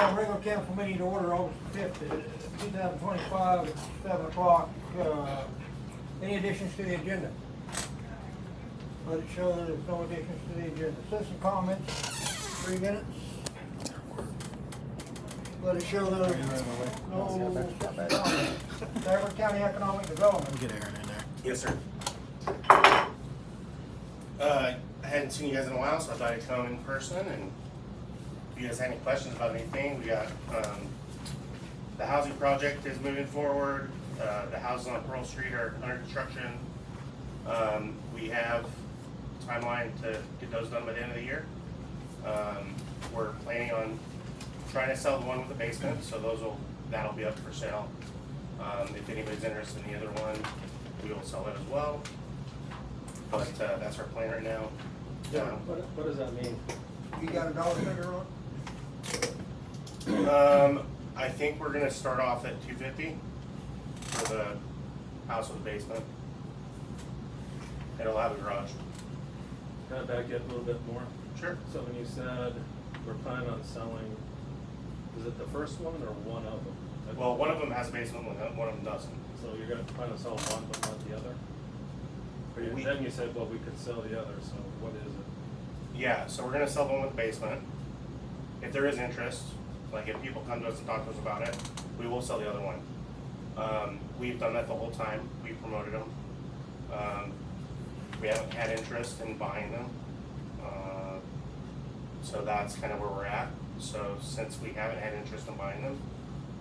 Call regular council meeting to order August 5th, 2025 at 7 o'clock. Any additions to the agenda? Let it show that there's no additions to the agenda. Citizen comments, 3 minutes. Let it show that there's no citizen comments. Stafford County Economic Development. Get Aaron in there. Yes, sir. I hadn't seen you guys in a while, so I thought I'd come in person, and if you guys had any questions about anything, we got, the housing project is moving forward. The houses on Pearl Street are under construction. We have timeline to get those done by the end of the year. We're planning on trying to sell the one with the basement, so that'll be up for sale. If anybody's interested in the other one, we will sell it as well. But that's our plan right now. What does that mean? You got a dollar figure on it? I think we're gonna start off at $250 for the house with the basement. It'll have a garage. Can I back you up a little bit more? Sure. So when you said we're planning on selling, is it the first one or one of them? Well, one of them has a basement, one of them doesn't. So you're gonna plan to sell one but not the other? Or We- then you said, well, we could sell the other, so what is it? Yeah, so we're gonna sell the one with the basement. If there is interest, like if people come to us and talk to us about it, we will sell the other one. We've done that the whole time. We promoted them. We haven't had interest in buying them. So that's kind of where we're at. So since we haven't had interest in buying them,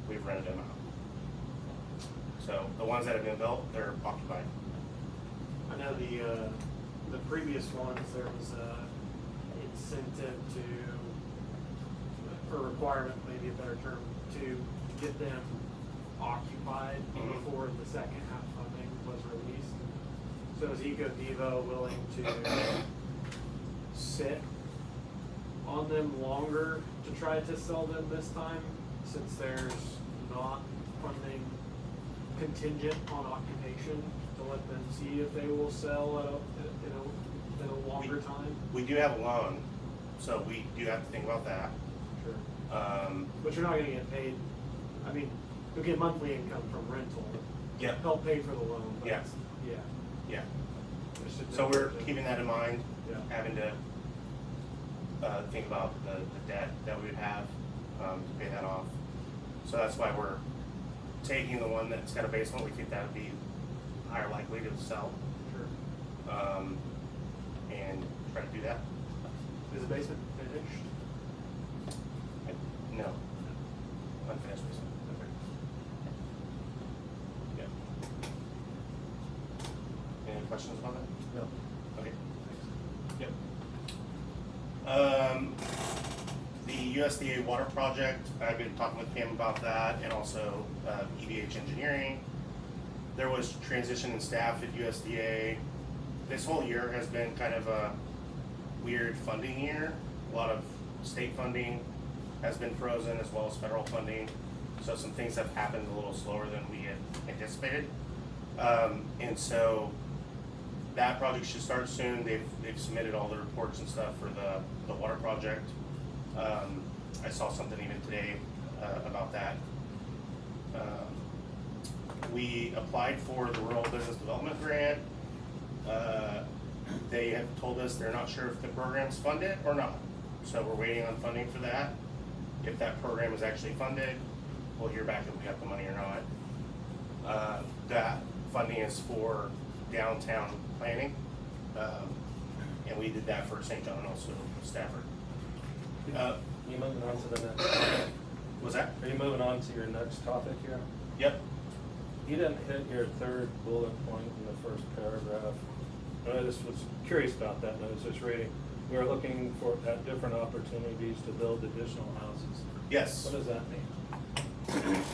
we've rented them out. So the ones that have been built, they're occupied. I know the previous ones, there was a incentive to, or requirement, maybe a better term, to get them occupied Mhm. before the second half funding was released. So is EcoDevo willing to sit on them longer to try to sell them this time, since there's not funding contingent on occupation, to let them see if they will sell in a longer time? We do have a loan, so we do have to think about that. Sure. But But you're not gonna get paid, I mean, you'll get monthly income from rental. Yeah. Help pay for the loan, but Yeah. yeah. yeah, Just a so we're different- keeping that in mind, Yeah. having to think about the debt that we would have to pay that off. So that's why we're taking the one that's got a basement. We think that would be higher likely to sell, Sure. and try to do that. Is the basement finished? No, unfinished basement. Okay. Yeah. Any questions about that? No. Okay. Yep. The USDA water project, I've been talking with Pam about that, and also EVH Engineering. There was transition in staff at USDA. This whole year has been kind of a weird funding year. A lot of state funding has been frozen, as well as federal funding. So some things have happened a little slower than we had anticipated. And so that project should start soon. They've submitted all the reports and stuff for the water project. I saw something even today about that. We applied for the Rural Business Development Grant. They have told us they're not sure if the program's funded or not. So we're waiting on funding for that. If that program is actually funded, we'll hear back if we got the money or not. That funding is for downtown planning. And we did that for St. John and also Stafford. You moving on to the next topic? Was that? Are you moving on to your next topic here? Yep. You didn't hit your third bullet point in the first paragraph. I just was curious about that, and I was just reading. We're looking at different opportunities to build additional houses. Yes. What does that mean?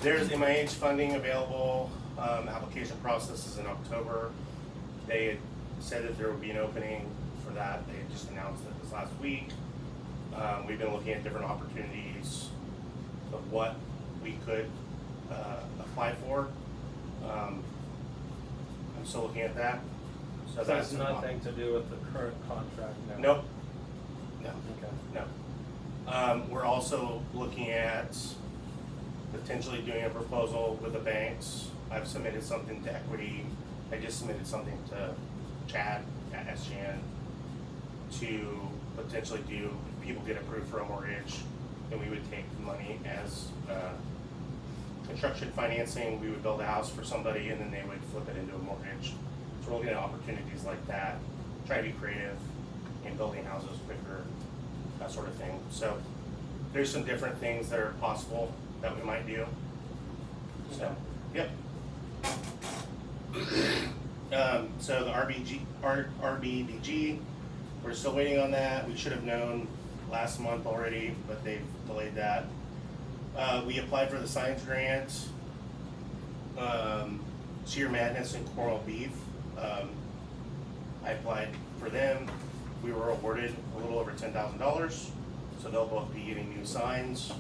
There's MIH funding available. Application process is in October. They had said that there would be an opening for that. They had just announced it this last week. We've been looking at different opportunities of what we could apply for. I'm still looking at that. So that's nothing to do with the current contract now? Nope. No. Okay. No. We're also looking at potentially doing a proposal with the banks. I've submitted something to Equity. I just submitted something to Chad at SGN to potentially do, if people get approved for a mortgage, then we would take the money as construction financing. We would build a house for somebody and then they would flip it into a mortgage. So we're looking at opportunities like that, trying to be creative in building houses quicker, that sort of thing. So there's some different things that are possible that we might do. So, yep. So the RBDG, we're still waiting on that. We should have known last month already, but they've delayed that. We applied for the science grant, Sheer Madness and Coral Beef. I applied for them. We were awarded a little over $10,000, so they'll both be getting new signs.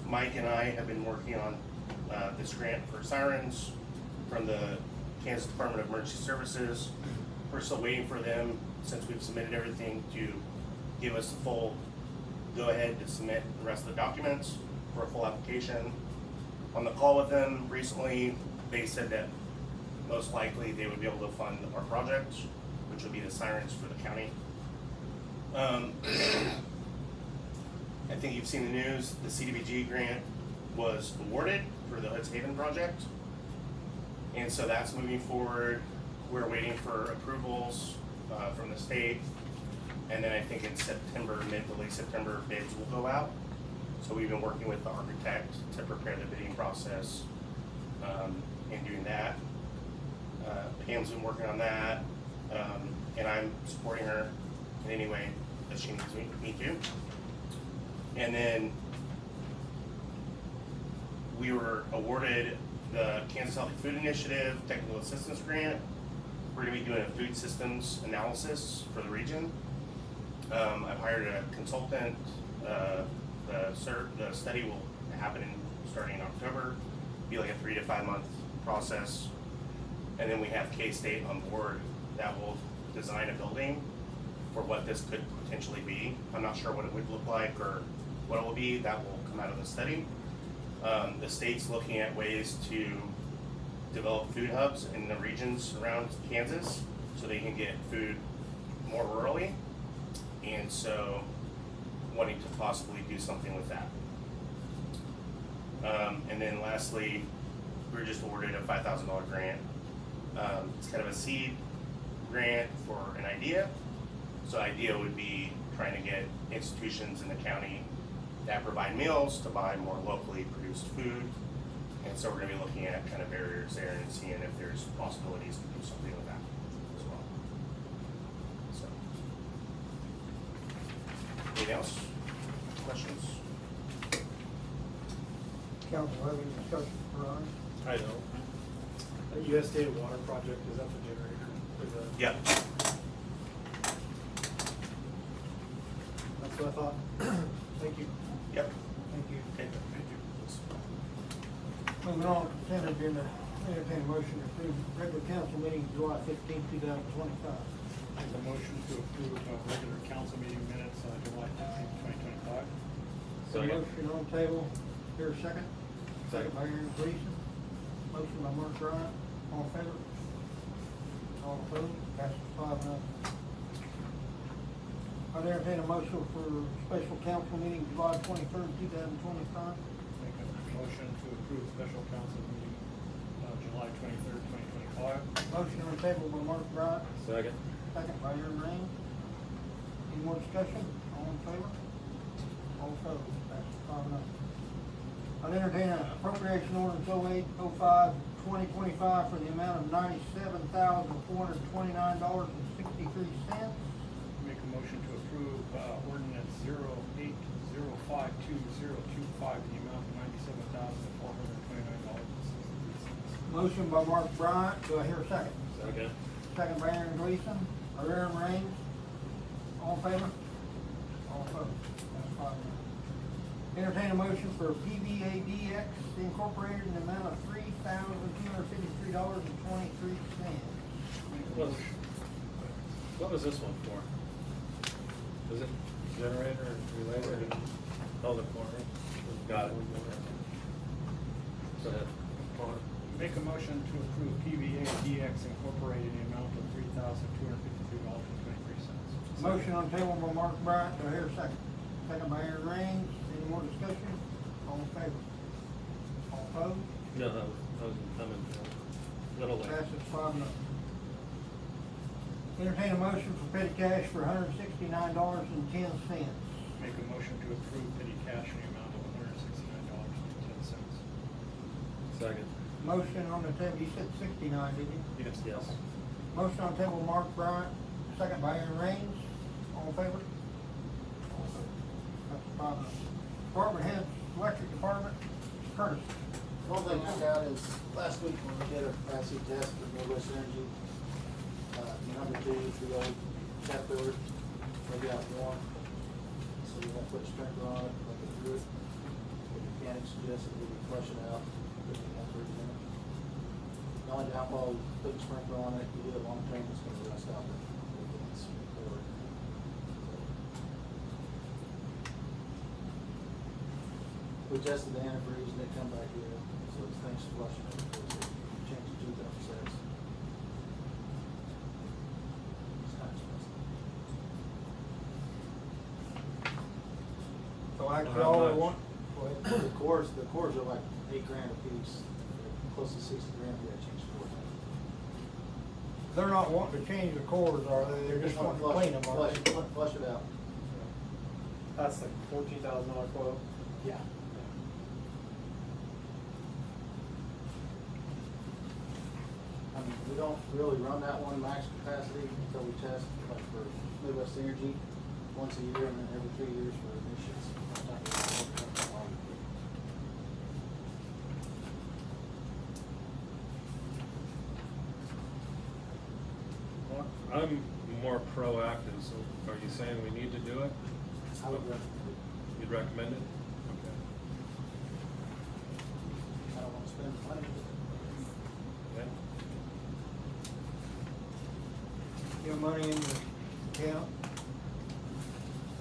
Mike and I have been working on this grant for sirens from the Kansas Department of Emergency Services. We're still waiting for them, since we've submitted everything, to give us the full go-ahead to submit the rest of the documents for a full application. On the call with them recently, they said that most likely they would be able to fund our project, which would be the sirens for the county. I think you've seen the news, the CDBG grant was awarded for the Hoods Haven project. And so that's moving forward. We're waiting for approvals from the state. And then I think in September, mid to late September, bids will go out. So we've been working with the architect to prepare the bidding process and doing that. Pam's been working on that, and I'm supporting her in any way that she needs me to. And then we were awarded the Kansas Healthy Food Initiative Technical Assistance Grant. We're gonna be doing a food systems analysis for the region. I've hired a consultant. The study will happen starting in October. Be like a 3 to 5 month process. And then we have K-State on board that will design a building for what this could potentially be. I'm not sure what it would look like or what it will be. That will come out of the study. The state's looking at ways to develop food hubs in the regions around Kansas so they can get food more rurally. And so wanting to possibly do something with that. And then lastly, we were just awarded a $5,000 grant. It's kind of a seed grant for an idea. So idea would be trying to get institutions in the county that provide meals to buy more locally produced food. And so we're gonna be looking at kind of barriers there and seeing if there's possibilities to do something with that as well. So, anything else? Questions? Council, have any discussion for Ron? I know. That USDA water project, is that the generator? Or the- Yep. That's what I thought. Thank you. Yep. Thank you. Okay. Thank you. Moving on to consent agenda, entertain a motion to approve regular council meeting July 15, 2025. Make a motion to approve regular council meeting minutes, July 15th, 2025. Motion on the table, here a second? Second by Aaron Gleason. Motion by Mark Bryant, all in favor? All opposed, passes 5-0. I'd entertain a motion for special council meeting July 23rd, 2025. Make a motion to approve special council meeting, July 23rd, 2025. Motion on the table by Mark Bryant, Second. second by Aaron Raines. Any more discussion? All in favor? All opposed, passes 5-0. I'd entertain an appropriation ordinance 0805-2025 for the amount of $97,429.63. Make a motion to approve, ordinance 08052025 in the amount of $97,429.63. Motion by Mark Bryant, do I hear a second? Second. Second by Aaron Gleason, or Aaron Raines. All in favor? All opposed? That's 5-0. Entertain a motion for PVADX Incorporated in the amount of $3,253.23. Make a What motion. what was this one for? Is it generator related? Oh, the corner. Got it. Go ahead. Corner. Make a motion to approve PVA DX Incorporated in the amount of $3,253.23. Motion on the table by Mark Bryant, do I hear a second? Second by Aaron Raines, any more discussion? All in favor? All opposed? No, that was coming a little late. Passes 5-0. Entertain a motion for petty cash for $169.10. Make a motion to approve petty cash in the amount of $169.10. Second. Motion on the table, you said 69, didn't you? Yes. Motion on the table, Mark Bryant, second by Aaron Raines. All in favor? All opposed? That's 5-0. Department heads, electric department, Curtis. One thing I got is, last week when we did a capacity test for Midwest Energy, number 2, the old tap filter, we got one. So we're gonna put a sprinkler on it, like it through it. The mechanic suggested we would flush it out, put it in 30 minutes. The only downfall, put a sprinkler on it, you do it long term, it's gonna rust out the vents or. We tested the antifreeze and they come back here, so it's thanks to flushing it, because it changed the 2006. It's not expensive. So actually How all we much? want, go ahead. The cores are like $8 grand a piece, close to 60 grand, we gotta change the core. They're not wanting to change the cores, are they? They're just wanting to clean them, are they? Flush it out. That's like $14,000 quote. Yeah. I mean, we don't really run that one max capacity until we test, like for Midwest Energy, once a year and then every 3 years for emissions. Well, I'm more proactive, so are you saying we need to do it? I would recommend it. You'd recommend it? Okay. I don't want to spend money. Okay. Your money in the account,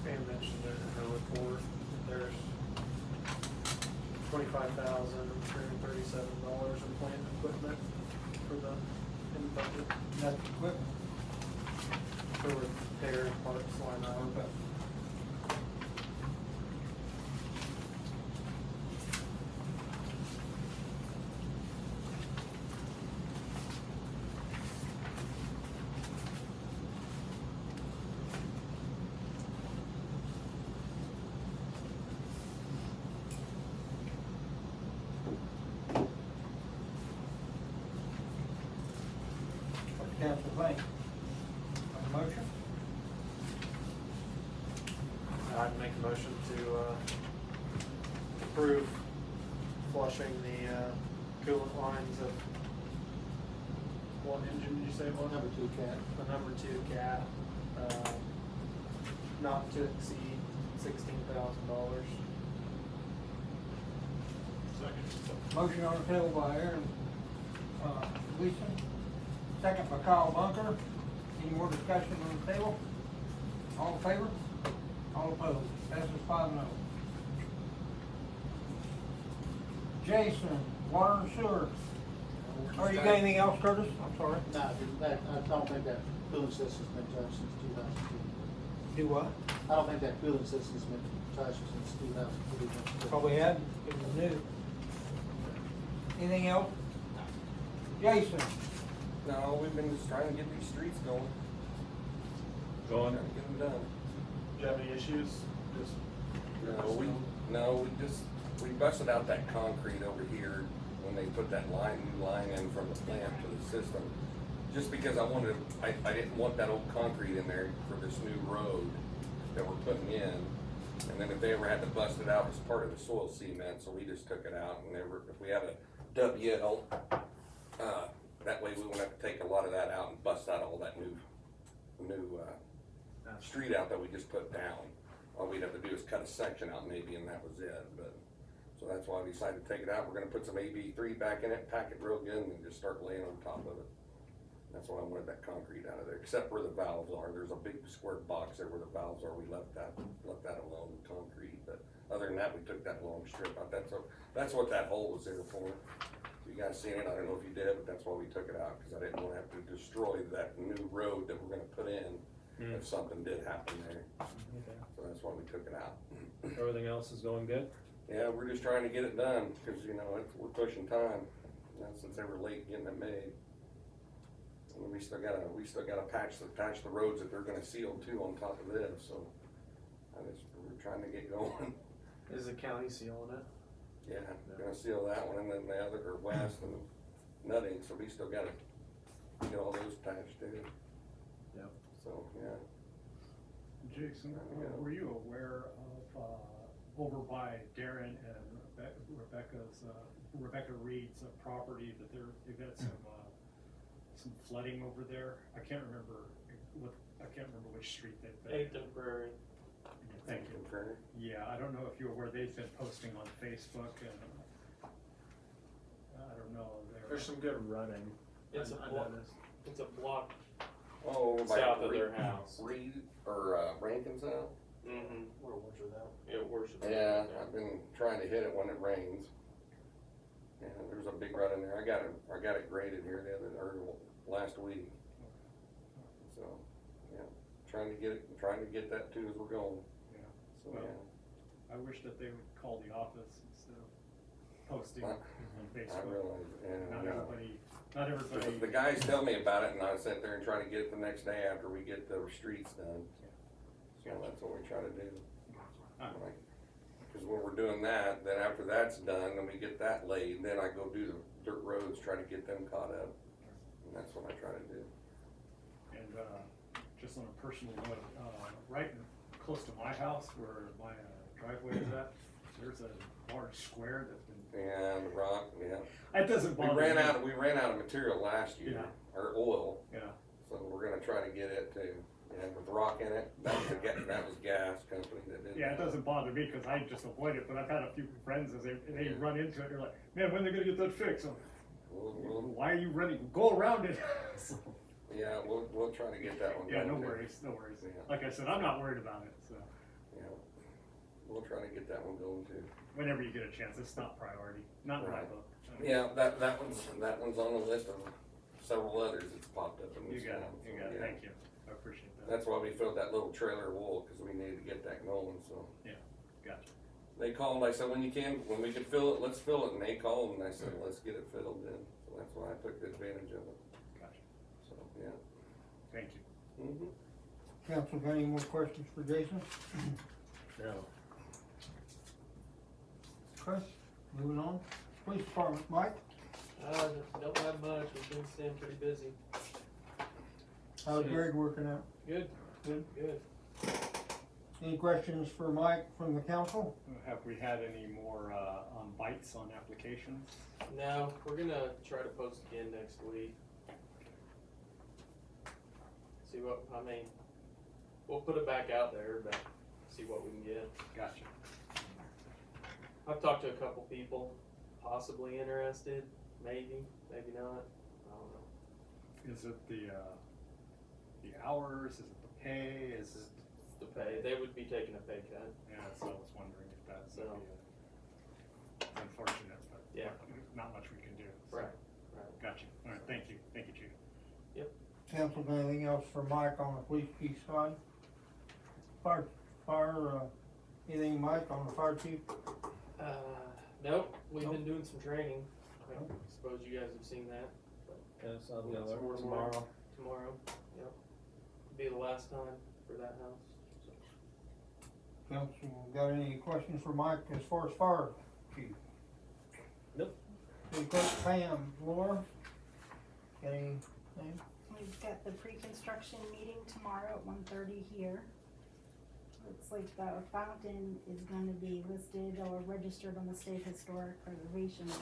Pam mentioned it in her report, there's $25,337 in plant and equipment for the, in the budget, that's equipment. for repair parts line item. Okay. What's the council think? On the motion? I'd make a motion to, approve flushing the, coolant lines of, what engine did you say it was? Number 2 cat. The number 2 cat, not to exceed $16,000. Second. Motion on the table by Aaron, Gleason, second by Kyle Bunker. Any more discussion on the table? All in favor? All opposed? Passes 5-0. Jason, water and sewer. Oh, you got anything else, Curtis? I'm sorry. No, I don't think that cooling system's been touched since 2002. Do what? I don't think that cooling system's been touched since 2002. Probably had, it was new. Anything else? Jason? No, we've been just trying to get these streets going, Going? trying to get them done. Do you have any issues? Just. We busted out that concrete over here when they put that new line in from the plant to the system. Just because I didn't want that old concrete in there for this new road that we're putting in. And then if they ever had to bust it out as part of the soil cement, so we just took it out and if we had a WL, that way we wouldn't have to take a lot of that out and bust out all that new street out that we just put down. All we'd have to do is cut a section out maybe and that was it, but, so that's why we decided to take it out. We're gonna put some AB3 back in it, pack it real good and just start laying on top of it. That's why I wanted that concrete out of there, except where the valves are. There's a big square box there where the valves are. We left that alone, concrete. But other than that, we took that long strip out. That's what that hole was there for. You guys seen it? I don't know if you did, but that's why we took it out, because I didn't want to have to destroy that new road that we're gonna put in if something did happen there. Okay. So that's why we took it out. Everything else is going good? Yeah, we're just trying to get it done, because, you know, we're pushing time, since they were late getting it made. And we still gotta patch the roads that they're gonna seal too on top of this, so we're trying to get going. Is the county sealing it? Yeah, gonna seal that one, and then the other, or west and Nutting, so we still gotta get all those patched too. Yep. So, yeah. Jason, Yeah. were you aware of, over by Darren and Rebecca Reed's property that they've got some flooding over there? I can't remember which street they've been. Eighth and Prairie. Thank you. Okay. Yeah, I don't know if you're aware, they've been posting on Facebook and, I don't know, There's some good running. It's a block. It's a block. Oh, over by South of their house. Reed, or, Rankin's house? Mm-hmm. We're watching that. It worships. Yeah, I've been trying to hit it when it rains. Yeah, there's a big rut in there. I got it graded here last week. So, yeah, trying to get that too as we're going. Yeah. So, Well, yeah. I wish that they would call the office instead of posting on I Facebook. realize, yeah, Not yeah. not everybody. The guys tell me about it, and I sit there and try to get it the next day after we get the streets done. So that's what we try to do. Because when we're doing that, then after that's done, then we get that laid, then I go do the dirt roads, try to get them caught up. And that's what I try to do. And just on a personal note, right close to my house where my driveway is at, there's a large square that's been. And the rock, yeah. It doesn't We bother me. ran out of material last year, Yeah. or oil, Yeah. so we're gonna try to get it too. Yeah, with rock in it, that was gas company that did. Yeah, it that. doesn't bother me because I just avoid it, but I've had a few friends as they Yeah. run into it, they're like, man, when are they gonna get that fixed? I'm like, We'll, why are you running? Go around it. yeah, we'll try to get that one. Yeah, no done, too. worries, no worries. Yeah. Like I said, I'm not worried about it, so Yeah, we'll try to get that one going too. whenever you get a chance, it's not priority, not in my Right. book. Yeah, that one's on the list of several others that's popped up in You this got it, town. you so, got it, yeah. thank you, I appreciate that. That's why we filled that little trailer of wool, because we needed to get that going, so. Yeah, gotcha. They called, I said, when we can fill it, let's fill it, and they called, and I said, let's get it filled in, so that's why I took advantage of it, Gotcha, so, yeah. thank you. Mm-hmm. Council, got any more questions for Jason? No. Chris, moving on. Police Department, Mike, Don't have much. We've been staying pretty busy. how's Greg working out? Good. Good. Good. Any questions for Mike from the council? Have we had any more, bites on applications? No, we're gonna try to post again next week. See what, I mean, we'll put it back out there, but see what we can get. Gotcha. I've talked to a couple people, possibly interested, maybe, maybe not. I don't know. Is it the hours, is it the pay, is it? The pay, they would be taking a pay cut. Yeah, so I was wondering if that's So- unfortunate, but Yeah. not much we can do. so. Right, right. Gotcha, all right, thank you, Chief. Council, got anything else for Mike on the police chief side? Anything, Mike, on the fire chief? Nope, we've Nope. been doing some training. I suppose you guys have seen that. Yes, I'll be Got on some there more tomorrow. Tomorrow, yep. Be the last time for that house. So. Council, got any questions for Mike as far as fire chief? Nope. City Clerk Pam, Laura, got anything? We've got the pre-construction meeting tomorrow at 1:30 here. Looks like the fountain is gonna be listed or registered on the State Historic Preservation List.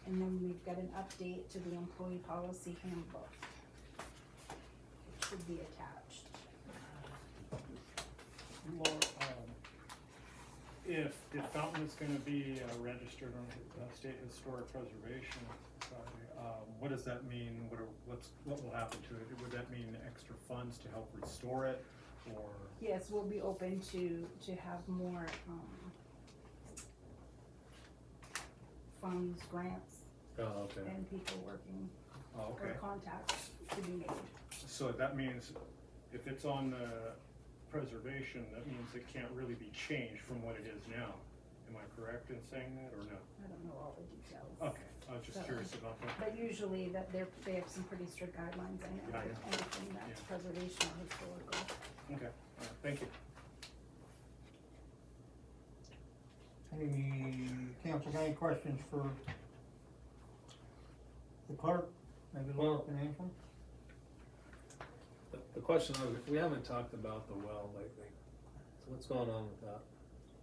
And then we've got an update to the employee policy handbook. It should be attached. Laura, if the fountain is gonna be registered on State Historic Preservation, sorry, what does that mean? What will happen to it? Would that mean extra funds to help restore it, or? Yes, we'll be open to have more, funds, grants, Oh, okay. and people working, Oh, or okay. contacts to be made. So that means if it's on preservation, that means it can't really be changed from what it is now. Am I correct in saying that, or no? I don't know all the details. Okay, I was just So- curious about that. But usually that they have some pretty strict guidelines, I know, Yeah, I with know. anything that's Yeah. preservation or historical. Okay, all right, thank you. Any council got any questions for the clerk? Maybe Laura can answer them? The question is, we haven't talked about the well lately. So what's going on with that?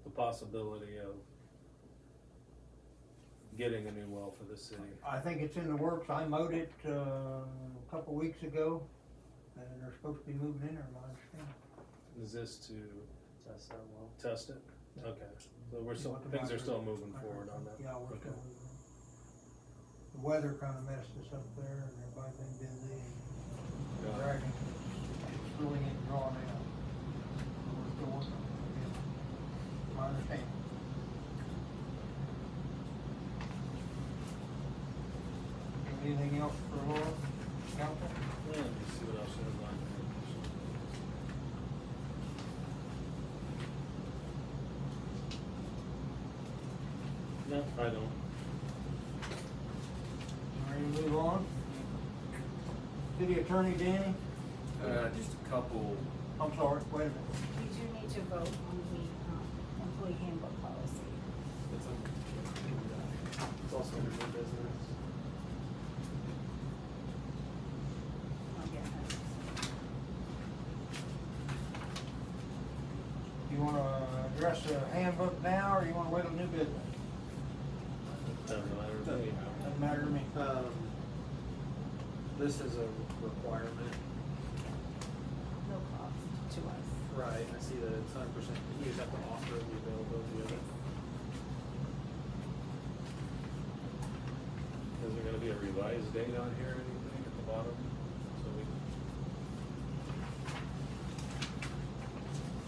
The possibility of getting a new well for the city. I think it's in the works. I mowed it, a couple weeks ago, and they're supposed to be moving in there, my understanding. Is this to Test that well. test it? Okay, so we're still, things are still moving forward on that? Yeah, we're Okay. still moving. The weather kinda messed us up there, and everybody's been busy, and Yeah. dragging, it's really getting drawn out. So we're still working on it, yeah. My understanding. Anything else for Laura, council? Yeah, let me see what else you have on there. No, I don't. Ready to move on? City Attorney Danny? Just a couple, I'm sorry, wait a minute. We do need to vote on the, employee handbook policy. It's also under new business. I'll get that. You wanna address the handbook now, or you wanna wait on new business? Doesn't matter to me. Doesn't matter to me. This is a requirement. No cost to us. Right, I see that it's 100%, you just have to offer the availability of it. Is there gonna be a revised date on here or anything at the bottom? So we,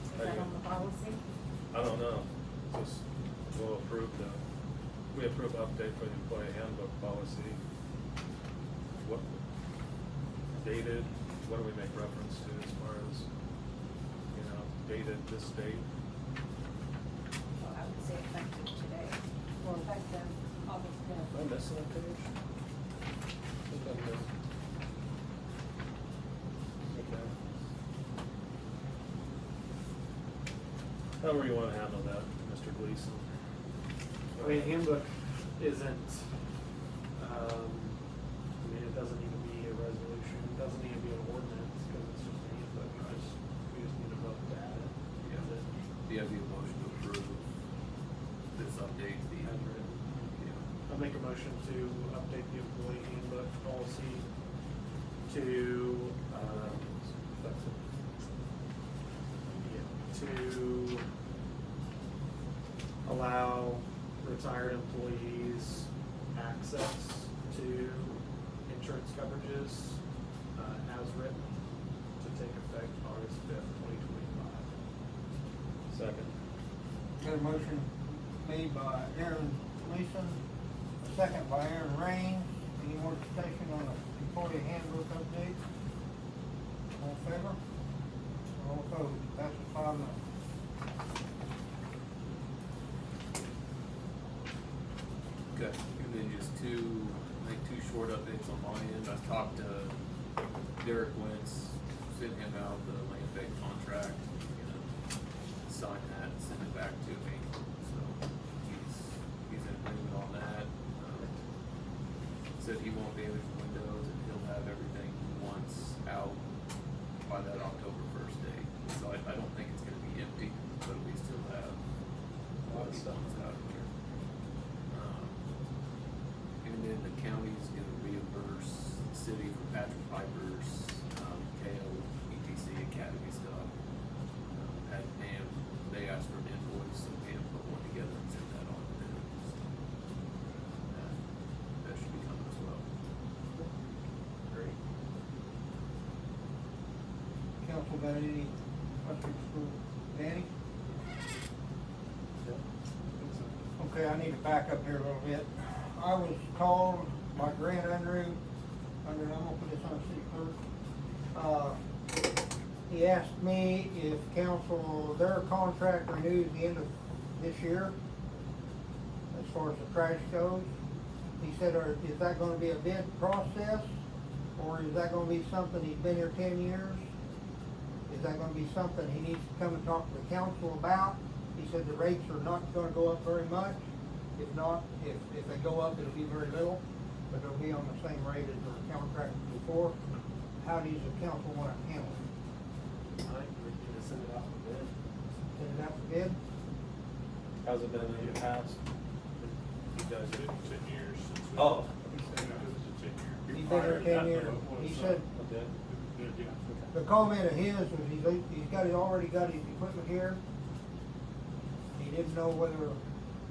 Is that on the policy? I don't know, just, we'll approve we approve update for the employee handbook policy. What, dated, what do we make reference to as far as, dated this date? Well, I would say effective today, or effective August Am I 5th. missing a page? I think I'm missing. Okay. However you wanna handle that, Mr. Gleason. I mean, handbook isn't, it doesn't need to be a resolution, it doesn't need to be an ordinance, because it's just a handbook, we just need to vote to add it. yeah, Is it do you have the motion to approve this update to the? as written? Yeah. I'll make a motion to update the employee handbook policy to, to allow retired employees access to insurance coverages, as written, to take effect August 5th, 2025. Second. Got a motion made by Aaron Gleason, a second by Aaron Raines. Any more discussion on the employee handbook update? All in favor? All opposed? Passes 5-0. Okay, and then just two short updates on my end. I talked to Derek Wentz, sent him out the land bank contract, sign that, and send it back to me. So he's in agreement on that. Said he won't damage the windows and he'll have everything he wants out by that October 1st date. So I don't think it's gonna be empty, but we still have a lot of stuff out of here. And then the county's gonna reimburse the city for Patrick Piper's, KO, ETC Academy stuff. got any questions for Danny? Okay, I need to back up here a little bit. I was called by Grant Andrew, I'm gonna put this on city clerk. He asked me if council, their contract renews the end of this year, as far as the trash goes. He said, is that gonna be a bid process, or is that gonna be something, he's been here 10 years? Is that gonna be something he needs to come and talk to the council about? He said the rates are not gonna go up very much. If not, if they go up, it'll be very little, but they'll be on the same rate as the contract before. How does the council wanna handle it? I think we're gonna send it out for bid. Send it out for bid? How's it been in the past? You guys It's did? been 10 years since we. Oh. It's a 10-year. He's been here 10 years. He said, Okay. the comment of his was he's already got his equipment here. He didn't know whether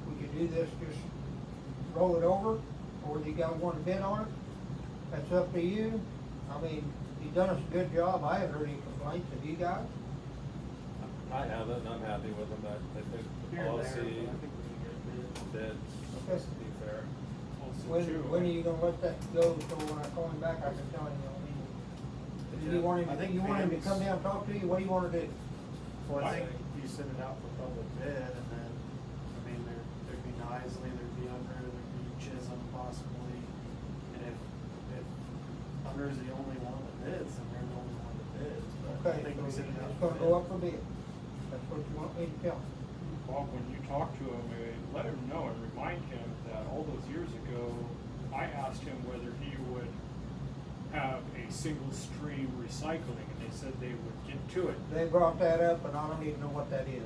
we could do this, just roll it over, or whether you guys want to bid on it. That's up to you. I mean, he's done us a good job. I haven't heard any complaints. Have you guys? I haven't, I'm happy with them, I think the Here and there, policy, but I think we can get a bid. bids, Okay. to be fair. When are you gonna let that go, so when I call him back, I can tell him, I mean, do you want him, I think you want him to Pam's- come down and talk to you? What do you wanna do? Well, I think you send it out for public bid, and then, I mean, there'd be Nisley, there'd be Unruh, there'd be Chisholm possibly. And if Unruh's the only one that bids, then they're the only one that bids, but I Okay, think so we it's send it out. gonna for go bid. up for bid. That's what you want me to tell him. Bob, when you talk to him, let him know and remind him that all those years ago, I asked him whether he would have a single stream recycling, and they said they would get to it. They brought that up, and I don't even know what that is.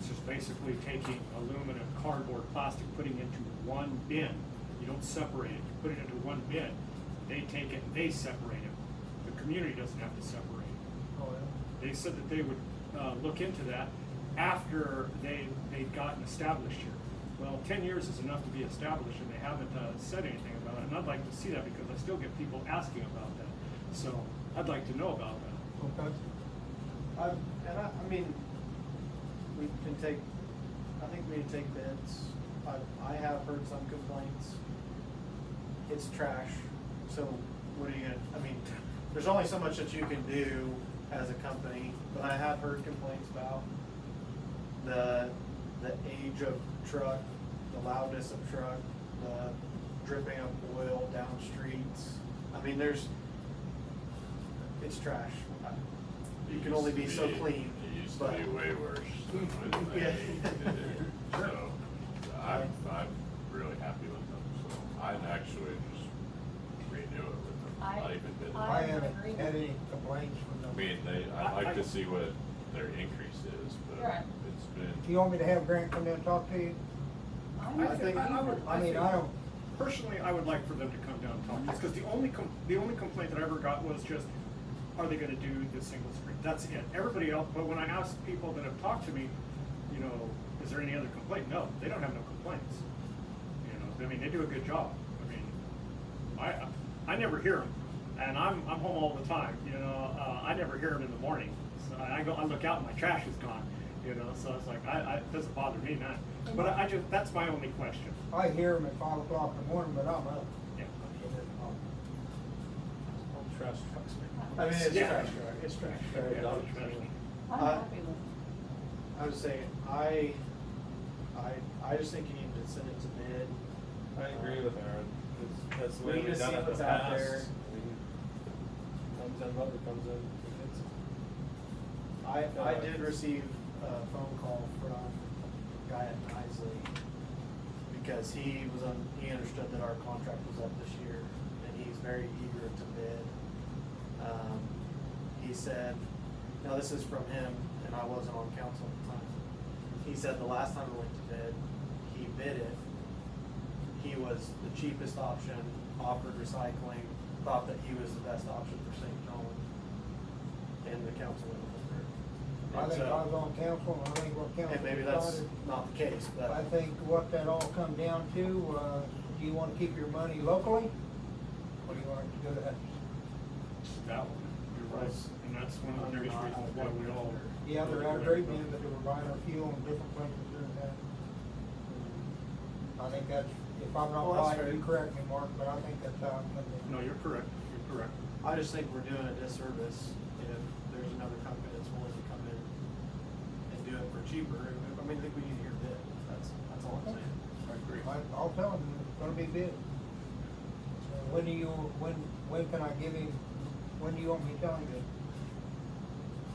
It's just basically taking aluminum, cardboard, plastic, putting it into one bin. You don't separate it, you put it into one bin. They take it and they separate it. The community doesn't have to separate it. Oh, yeah. They said that they would look into that after they'd gotten established here. Well, 10 years is enough to be established, and they haven't said anything about it, and I'd like to see that because I still get people asking about that. So I'd like to know about that. Okay. I mean, we can take, I think we can take bids. I have heard some complaints. It's trash, so what are you gonna, I mean, there's only so much that you can do as a company, but I have heard complaints about the age of truck, the loudness of truck, the dripping of oil down streets. I mean, it's trash. You can only be so clean, It used to but. be way worse when they Yeah. did it. So I'm really happy with them, so I'd actually just renew it with them, not even bid. I haven't had any complaints from them. I mean, I'd like to see what their increase is, but Right. it's been. Do you want me to have Grant come down and talk to you? I mean, I don't, personally, I would like for them to come down and talk to us, because the only complaint that I ever got was just, are they gonna do the single stream? That's it. Everybody else, but when I ask people that have talked to me, you know, is there any other complaint? No, they don't have no complaints. You know, I mean, they do a good job. I mean, I never hear them, and I'm home all the time, you know, I never hear them in the morning. So I look out and my trash is gone, you know, so it's like, it doesn't bother me none. But that's my only question. I hear them at 5 o'clock in the morning, but I'm up. Yeah. Trash trucks. I mean, it's Yeah. trash, it's trash. Yeah. I'm Uh, happy with it. I was saying, I just think you need to send it to bid. I agree with Aaron, that's the We way need to we've done see it in the what's out past. there. I mean, comes in, whoever comes in, it's, I did receive a phone call from a guy at Nisley because he understood that our contract was up this year and he's very eager to bid. He said, now this is from him and I wasn't on council at the time. He said the last time we went to bid, he bid it. He was the cheapest option, offered recycling, thought that he was the best option for St. John. And the council went with it. I And think so- I was on council, and I think what council And maybe that's decided. not the case, but. I think what that all come down to, do you wanna keep your money locally? Or do you want it to go to, That one, you're Right, and that's one of the biggest reasons why we all. Yeah, they're out of great men, but they were buying our fuel in different places during that. I think that's, if I'm not Well, that's right, fair. you correct me, Mark, but I think that's how it comes in. No, you're correct, you're correct. I just think we're doing a disservice if there's another company that's willing to come in and do it for cheaper. I mean, I think we need to hear bid. That's all I'm saying. I agree. I'll tell him, it's gonna be bid. When do you, when can I give him, when do you want me to tell him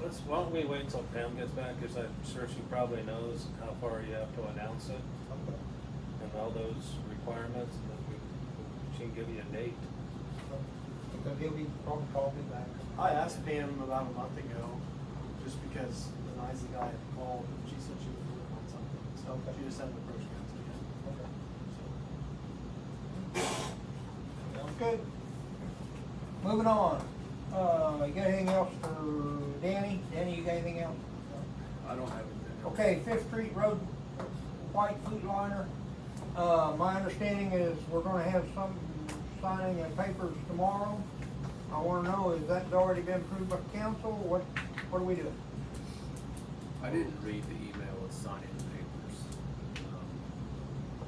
this? Why don't we wait until Pam gets back, cause I'm sure she probably knows how far you have to announce it Okay. and all those requirements, and then she can give you a date. Because he'll be, probably call me back. I asked Pam about a month ago, just because the Nisley guy had called, and she said she was working on something, so Okay. she just hadn't approached council yet. Okay. So, Sounds good. Moving on. You got anything else for Danny? Danny, you got anything else? I don't have anything else. Okay, Fifth Street Road, white fleet liner. My understanding is we're gonna have some signing of papers tomorrow. I wanna know, is that already been approved by council? What are we doing? I didn't read the email with signing the papers.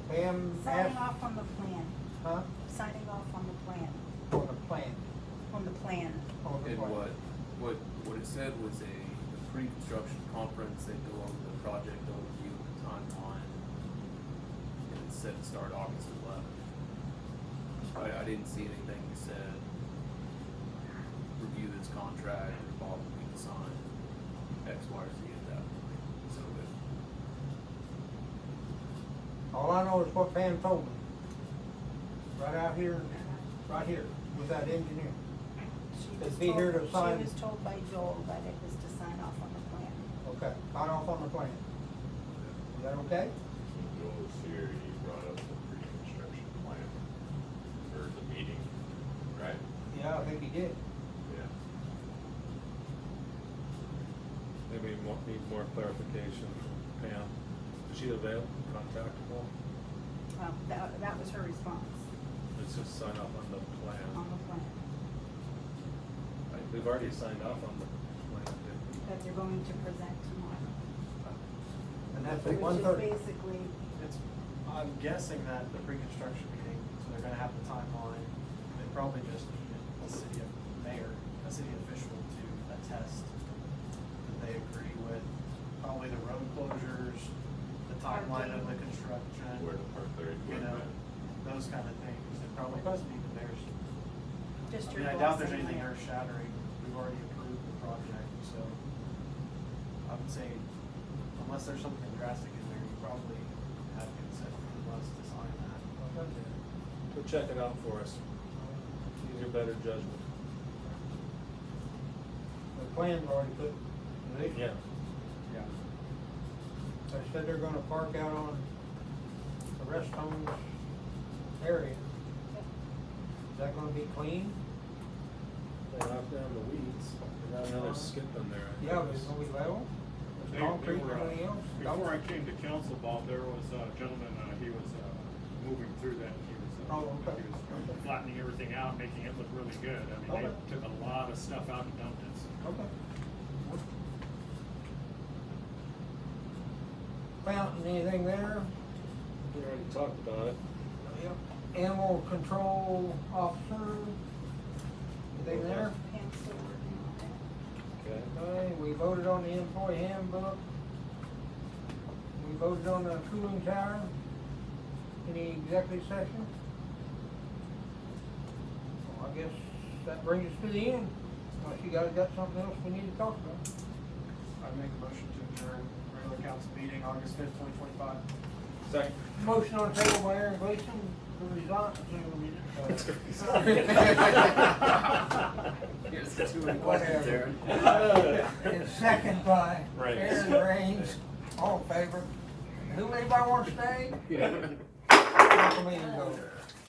Pam Signing asked, off on the plan, huh? signing off on the plan, On the plan. on the plan. On the And plan. what it said was a pre-construction conference, they go over the project overview, the timeline, and it's set to start August 11th. I didn't see anything that said, review this contract, and Bob will need to sign X, Y, or Z at that point. So All I know is what Pam told me. Right out here, right here, with that engineer. She Is was he here to told- sign? She was told by Joel that it was to sign off on the plan. Okay, sign off on the plan. Is that okay? When Joel was here, he brought up the pre-construction plan for the meeting, right? Yeah, I think he did. Yeah. Maybe need more clarification from Pam. Is she available, contactable? Well, that was her response Let's just sign off on the plan. on the plan, We've already signed off on the plan, didn't we? that they're going to present tomorrow. And that's at Which 1:30. is basically, it's, I'm guessing that the pre-construction meeting, so they're gonna have the timeline, they probably just need a city mayor, a city official to attest that they agree with probably the road closures, the timeline of the construction. Where the park their You know, equipment. those kind of things, it probably doesn't need the mayor's. just I your. mean, I doubt there's blessing anything there. earth shattering, we've already approved the project, so I would say, unless there's something drastic in there, you probably have consent from us to sign that. So check it out for us. Use your better judgment. The plan's already put, they Yeah. Yeah. said they're gonna park out on the rest homes area. Is that gonna be clean? They knock down the weeds. They got another skip in there. I Yeah, but think. it's gonna be level? They Concrete were, or anything else? Before I came to council, Bob, there was a gentleman, he was, moving through that, he was, Oh, okay. he was flattening everything out, making it look really good. I mean, Okay. they took a lot of stuff out and dumped it, so. Okay. Fountain, anything there? We already talked about it. Animal control officer, anything there? Pam's still working on it. Okay. Okay, we voted on the employee handbook. We voted on the cooling tower. Any executive session? Well, I guess that brings us to the end. Unless you guys got something else we need to talk about. I make a motion to adjourn regular council meeting August 5th, 2025. Second. Motion on the table by Aaron Gleason to resign, Here's too many questions, Aaron. and second by Raines. Aaron Raines. All in favor? Who, anybody want to stay? Yeah. Council meeting's over.